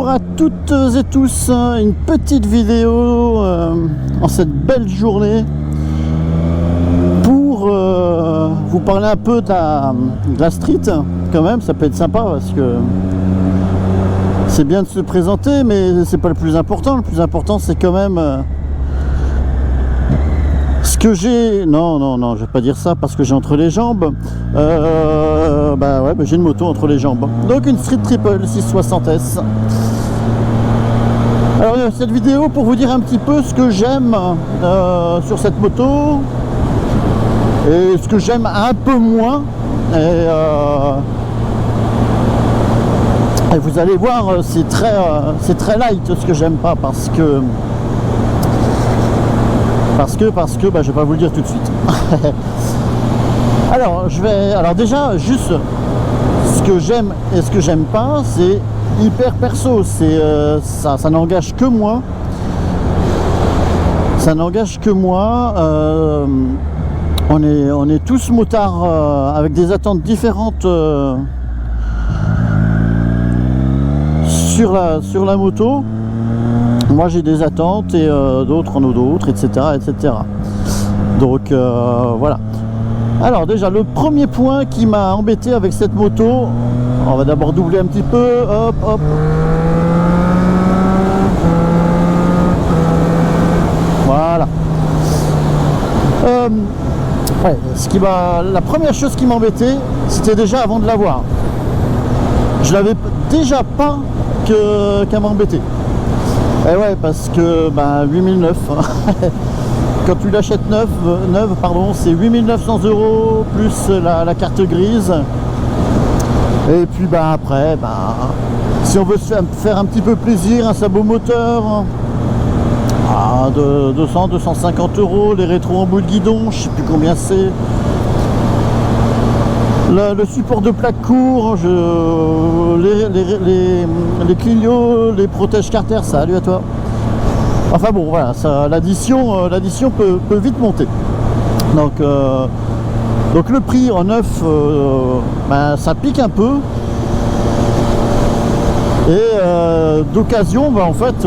Bonjour à toutes et tous, une petite vidéo en cette belle journée pour vous parler un peu de la street quand même. Ça peut être sympa parce que c'est bien de se présenter, mais c'est pas le plus important. Le plus important c'est quand même ce que j'ai. Non, je vais pas dire ça parce que j'ai entre les jambes. J'ai une moto entre les jambes. Donc une Street Triple 660S. Alors cette vidéo pour vous dire un petit peu ce que j'aime sur cette moto et ce que j'aime un peu moins. Et vous allez voir, c'est très light ce que j'aime pas parce que je vais pas vous le dire tout de suite. Alors déjà juste ce que j'aime et ce que j'aime pas, c'est hyper perso, c'est ça n'engage que moi. Ça n'engage que moi. On est tous motards avec des attentes différentes sur la moto. Moi j'ai des attentes et d'autres en ont d'autres, etc. Donc voilà. Alors déjà le premier point qui m'a embêté avec cette moto, on va d'abord doubler un petit peu, hop. Voilà. La première chose qui m'embêtait, c'était déjà avant de l'avoir. Je l'avais déjà pas qu'à m'embêter. Et ouais, parce que 8009 quand tu l'achètes neuve, c'est 8900 € plus la carte grise. Et puis après, si on veut se faire un petit peu plaisir, un sabot moteur de 200-250 €, les rétros en bout de guidon, je sais plus combien c'est. Le support de plaque court, les clignots, les protèges carter, salut à toi. Enfin bon, voilà, l'addition peut vite monter. Donc le prix en neuf, ça pique un peu. Et d'occasion, en fait,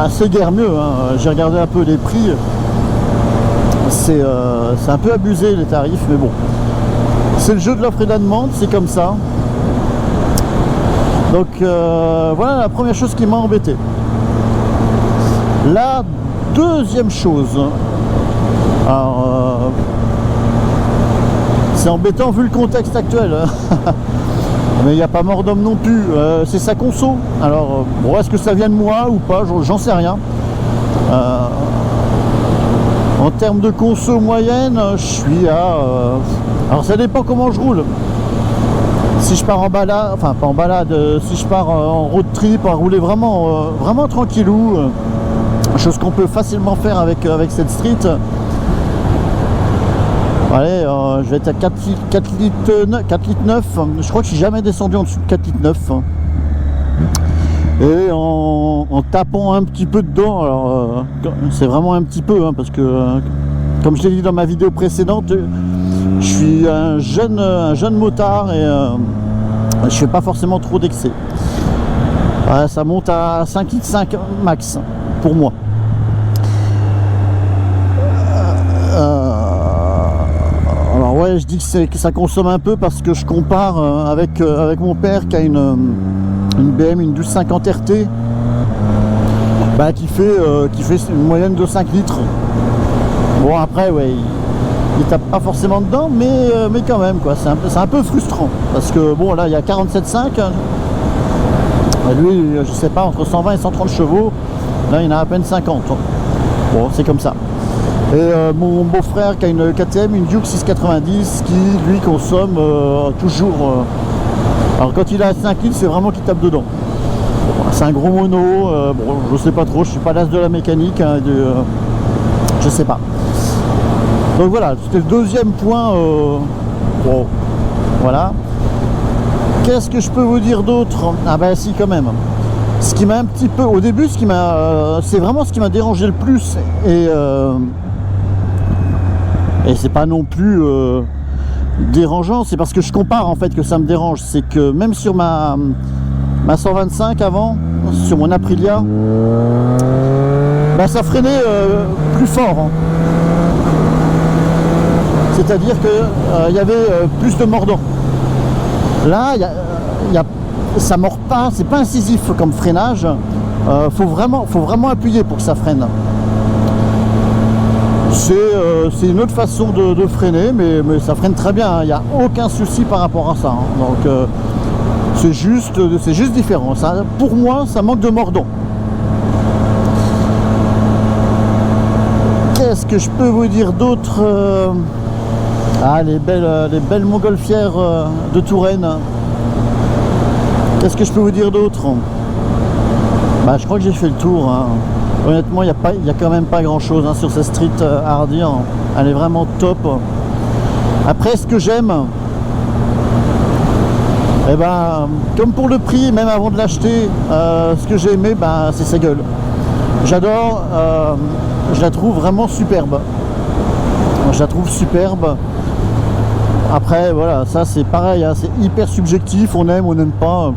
c'est guère mieux. J'ai regardé un peu les prix. C'est un peu abusé les tarifs, mais bon. C'est le jeu de l'offre et de la demande, c'est comme ça. Donc voilà la première chose qui m'a embêté. La deuxième chose, alors c'est embêtant vu le contexte actuel, mais il n'y a pas mort d'homme non plus, c'est sa conso. Alors est-ce que ça vient de moi ou pas, j'en sais rien. En termes de conso moyenne, je suis à... alors ça dépend comment je roule. Si je pars en balade, enfin pas en balade, si je pars en road trip, à rouler vraiment tranquillou, chose qu'on peut facilement faire avec cette street. Allez, je vais être à 4 litres 9. Je crois que je suis jamais descendu en dessous de 4 litres 9. Et en tapant un petit peu dedans, alors c'est vraiment un petit peu, parce que comme je l'ai dit dans ma vidéo précédente, je suis un jeune motard et je fais pas forcément trop d'excès. Ça monte à 5 litres 5 max pour moi. Alors ouais, je dis que ça consomme un peu parce que je compare avec mon père qui a une BM, une 1250 RT, qui fait une moyenne de 5 litres. Bon après ouais, il tape pas forcément dedans, mais quand même quoi, c'est un peu frustrant parce que bon là il y a 47,5, lui je sais pas, entre 120 et 130 chevaux, là il en a à peine 50. Bon c'est comme ça. Et mon beau-frère qui a une KTM, une Duke 690, qui lui consomme toujours. Alors quand il a 5 litres, c'est vraiment qu'il tape dedans. Bon, c'est un gros mono, je sais pas trop, je suis pas l'as de la mécanique, je sais pas. Donc voilà, c'était le deuxième point. Voilà. Qu'est-ce que je peux vous dire d'autre? Si quand même. Ce qui m'a un petit peu, au début, c'est vraiment ce qui m'a dérangé le plus, et c'est pas non plus dérangeant, c'est parce que je compare en fait que ça me dérange. C'est que même sur ma Ma 125 avant, sur mon Aprilia, bah, ça freinait plus fort. Hein. C'est-à-dire que y avait plus de mordant. Là, ça mord pas, c'est pas incisif comme freinage. Faut vraiment appuyer pour que ça freine. C'est une autre façon de freiner, mais ça freine très bien. Il n'y a aucun souci par rapport à ça. Hein. Donc c'est juste différent. Ça, pour moi, ça manque de mordant. Qu'est-ce que je peux vous dire d'autre? Ah, les belles montgolfières de Touraine. Qu'est-ce que je peux vous dire d'autre? Bah, je crois que j'ai fait le tour. Hein. Honnêtement, il n'y a quand même pas grand-chose hein, sur cette street Hardy. Hein. Elle est vraiment top. Après, ce que j'aime, eh ben, comme pour le prix, même avant de l'acheter, ce que j'ai aimé, ben, c'est sa gueule. J'adore. Je la trouve vraiment superbe. Je la trouve superbe. Après, voilà, ça c'est pareil, hein, c'est hyper subjectif, on aime, on n'aime pas.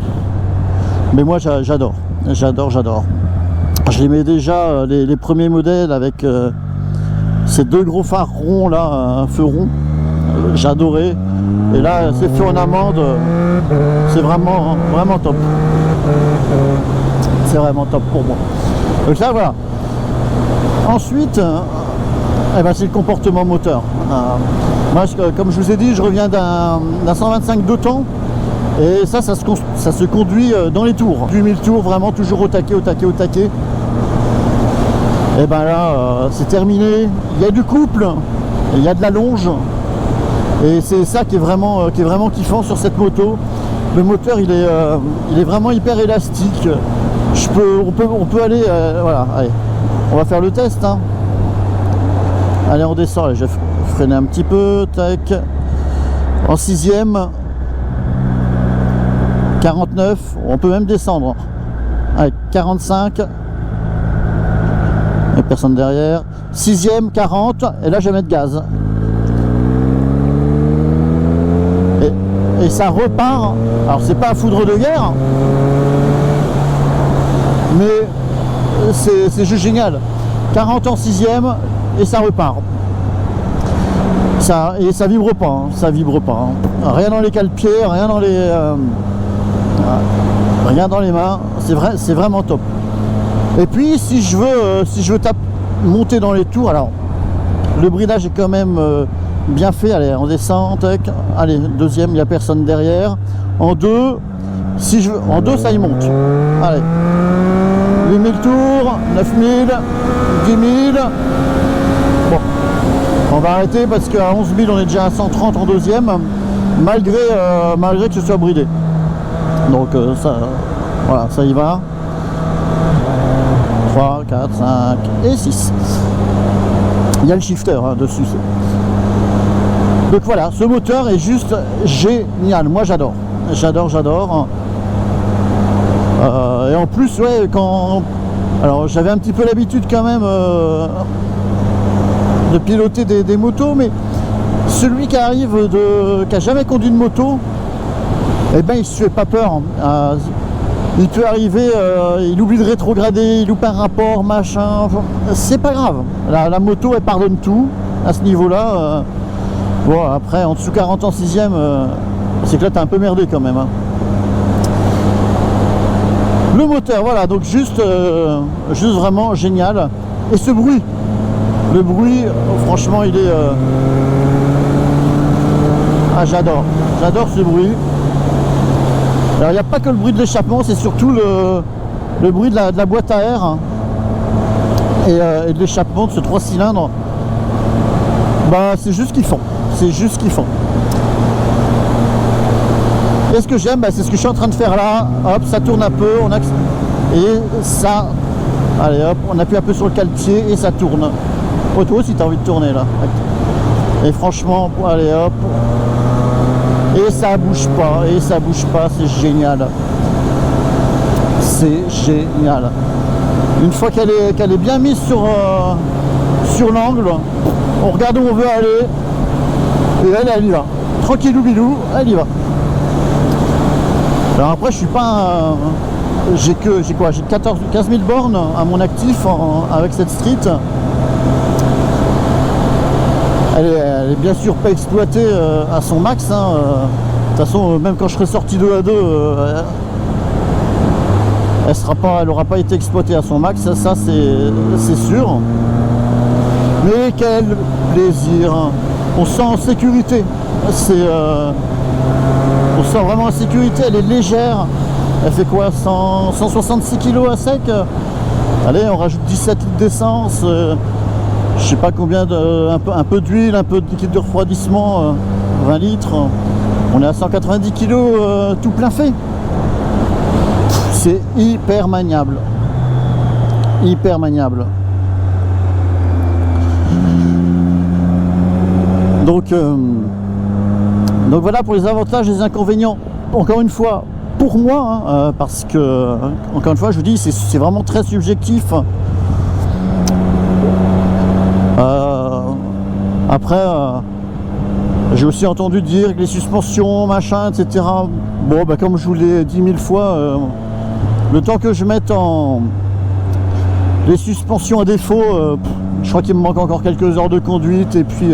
Mais moi, j'adore. J'adore. Je l'aimais déjà, les premiers modèles avec ces deux gros phares ronds là, un feu rond. J'adorais. Et là, ces feux en amande, c'est vraiment top. C'est vraiment top pour moi. Donc ça, voilà. Ensuite, eh ben, c'est le comportement moteur. Moi, comme je vous ai dit, je reviens d'un 125 2 temps. Et ça se conduit dans les tours. 8000 tours, vraiment toujours au taquet. Et ben là, c'est terminé. Il y a du couple, il y a de la longe. Et c'est ça qui est vraiment kiffant sur cette moto. Le moteur, il est vraiment hyper élastique. On peut aller, voilà, allez, on va faire le test. Hein. Allez, on descend. Allez, je vais freiner un petit peu, tac. En 6e. 49, on peut même descendre. Allez, 45. Et personne derrière. 6e, 40. Et là, je vais mettre gaz. Et ça repart. Alors, c'est pas à foudre de guerre. Mais c'est juste génial. 40 en 6e. Et ça repart. Et ça vibre pas. Hein, ça vibre pas. Hein. Rien dans les cale-pieds, rien dans les... rien dans les mains, c'est vraiment top. Et puis si je veux monter dans les tours, alors le bridage est quand même bien fait. Allez, on descend, tac. Allez, deuxième, il n'y a personne derrière. En deux, en deux ça y monte. Allez, 8000 tours, 9000, 10 000. Bon, on va arrêter parce qu'à 11 000 on est déjà à 130 en deuxième, malgré que ce soit bridé. Donc ça, voilà, ça y va. 3, 4, 5 et 6. Il y a le shifter hein, dessus. Donc voilà, ce moteur est juste génial. Moi j'adore. Et en plus, ouais, alors j'avais un petit peu l'habitude quand même de piloter des motos, mais celui qui arrive qui a jamais conduit de moto, eh ben il se fait pas peur. Il peut arriver, il oublie de rétrograder, il loupe un rapport, machin. C'est pas grave. La moto, elle pardonne tout à ce niveau-là. Bon, après, en dessous 40 en 6e, c'est que là, t'as un peu merdé quand même. Hein. Le moteur, voilà, donc juste vraiment génial. Et ce bruit, le bruit, franchement, il est... Ah, j'adore ce bruit. Alors il n'y a pas que le bruit de l'échappement, c'est surtout le bruit de la boîte à air hein, et de l'échappement de ce 3 cylindres. Bah c'est juste kiffant, Et ce que j'aime, bah, c'est ce que je suis en train de faire là. Hop, ça tourne un peu, et ça, allez hop, on appuie un peu sur le cale-pied et ça tourne. Oh, toi aussi t'as envie de tourner là. Et franchement, allez hop. Et ça bouge pas, c'est génial. C'est génial. Une fois qu'elle est bien mise sur l'angle, on regarde où on veut aller. Et elle y va. Tranquillou bilou, elle y va. Alors après, je suis pas... j'ai quoi? J'ai 15 000 bornes à mon actif avec cette street. Elle est bien sûr pas exploitée à son max. Hein. De toute façon, même quand je serai sorti 2 à 2, elle aura pas été exploitée à son max. Ça c'est sûr. Mais quel plaisir! On se sent en sécurité. On se sent vraiment en sécurité. Elle est légère. Elle fait quoi, 166 kg à sec? Allez, on rajoute 17 litres d'essence. Je sais pas combien un peu d'huile, un peu de liquide de refroidissement, 20 litres. On est à 190 kg tout plein fait. C'est hyper maniable. Hyper maniable. Donc voilà pour les avantages et les inconvénients. Encore une fois, pour moi, hein, parce que, encore une fois, je vous dis, c'est vraiment très subjectif. Après, j'ai aussi entendu dire que les suspensions, machin, etc. Bon, bah, comme je vous l'ai dit 1000 fois, le temps que je mette les suspensions à défaut, je crois qu'il me manque encore quelques heures de conduite et puis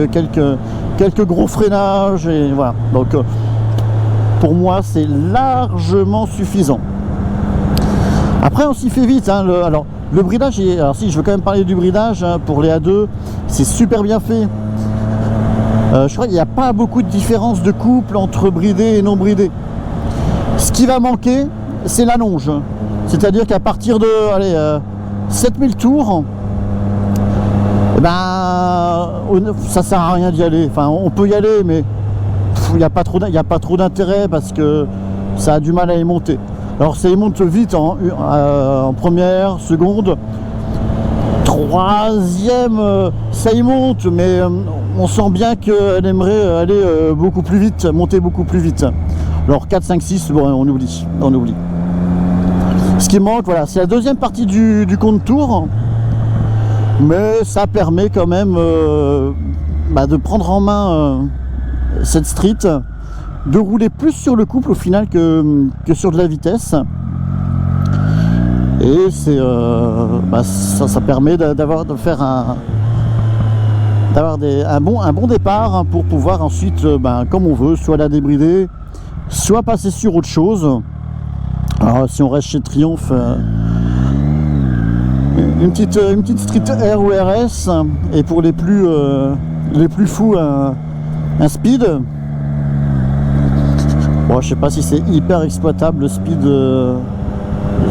quelques gros freinages et voilà. Donc pour moi c'est largement suffisant. Après on s'y fait vite, hein. Alors le bridage alors si je veux quand même parler du bridage, hein, pour les A2 c'est super bien fait. Je crois qu'il n'y a pas beaucoup de différence de couple entre bridé et non bridé. Ce qui va manquer c'est l'allonge, c'est à dire qu'à partir de 7000 tours, eh ben, ça sert à rien d'y aller. Enfin, on peut y aller, mais il n'y a pas trop d'intérêt parce que ça a du mal à y monter. Alors, ça y monte vite en première, seconde, troisième, ça y monte, mais on sent bien qu'elle aimerait aller beaucoup plus vite, monter beaucoup plus vite. Alors, 4, 5, 6, bon, on oublie. Ce qui manque, voilà, c'est la deuxième partie du compte tour, mais ça permet quand même de prendre en main cette street, de rouler plus sur le couple au final que sur de la vitesse, et c'est ça permet d'avoir un bon départ, hein, pour pouvoir ensuite, comme on veut, soit la débrider, soit passer sur autre chose. Alors si on reste chez Triumph, une petite street R ou RS, et pour les plus fous, un speed. Bon, je sais pas si c'est hyper exploitable le speed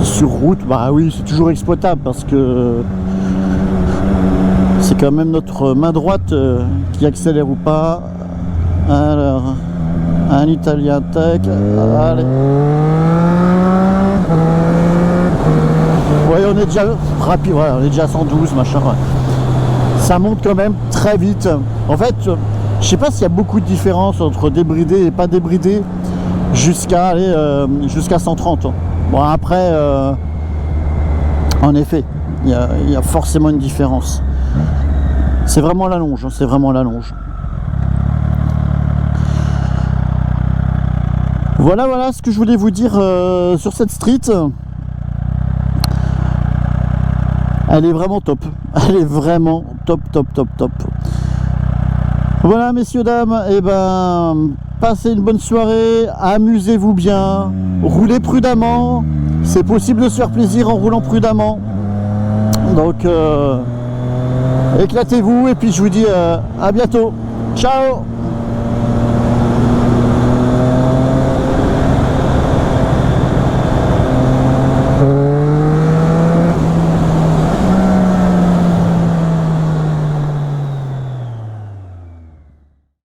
sur route. Bah oui, c'est toujours exploitable parce que c'est quand même notre main droite qui accélère ou pas. Alors, un Italien Tech, allez. Ouais, on est déjà rapide, voilà, on est déjà à 112, machin. Ouais. Ça monte quand même très vite. En fait, je sais pas s'il y a beaucoup de différence entre débridé et pas débridé jusqu'à 130. Bon, après, en effet, il y a forcément une différence. C'est vraiment l'allonge, hein, c'est vraiment l'allonge. Voilà ce que je voulais vous dire sur cette street. Elle est vraiment top. Elle est vraiment top. Voilà, messieurs, dames, et passez une bonne soirée, amusez-vous bien, roulez prudemment. C'est possible de se faire plaisir en roulant prudemment. Donc, éclatez-vous, et puis je vous dis à bientôt. Ciao!